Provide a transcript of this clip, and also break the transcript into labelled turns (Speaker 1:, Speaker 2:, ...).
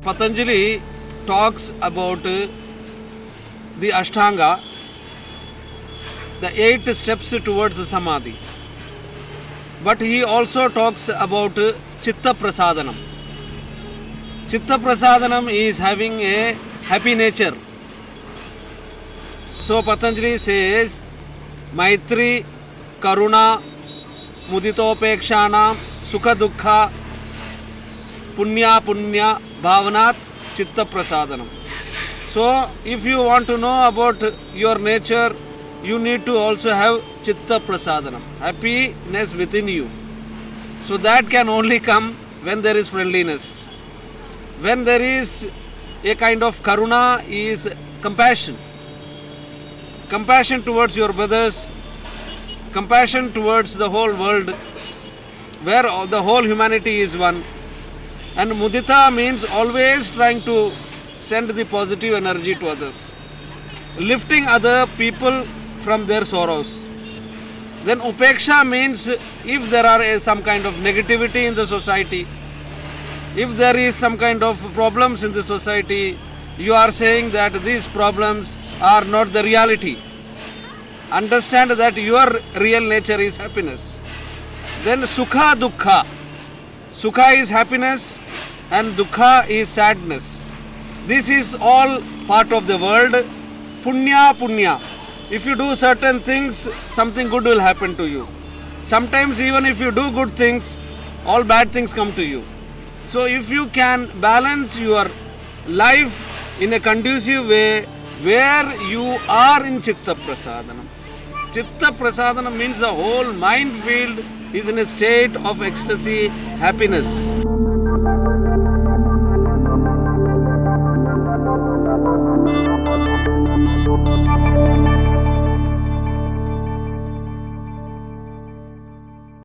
Speaker 1: Patanjali talks about the Ashtanga, the 8 steps towards Samadhi. But he also talks about Chitta Prasadanam. Chitta Prasadanam is having a happy nature. So Patanjali says, Maitri, Karuna, Muditopekshana, Sukha Dukkha, Punya Bhavanat, Chitta Prasadanam. So if you want to know about your nature, you need to also have Chitta Prasadanam, happiness within you. So that can only come when there is friendliness. When there is a kind of Karuna, is compassion. Compassion towards your brothers, compassion towards the whole world, where the whole humanity is one. And Mudita means always trying to send the positive energy to others, lifting other people from their sorrows. Then Upeksha means if there are some kind of negativity in the society, if there is some kind of problems in the society, you are saying that these problems are not the reality. Understand that your real nature is happiness. Then Sukha Dukkha. Sukha is happiness and Dukkha is sadness. This is all part of the world. Punya. If you do certain things, something good will happen to you. Sometimes even if you do good things, all bad things come to you. So if you can balance your life in a conducive way where you are in Chitta Prasadanam. Chitta Prasadanam means the whole mind field is in a state of ecstasy, happiness.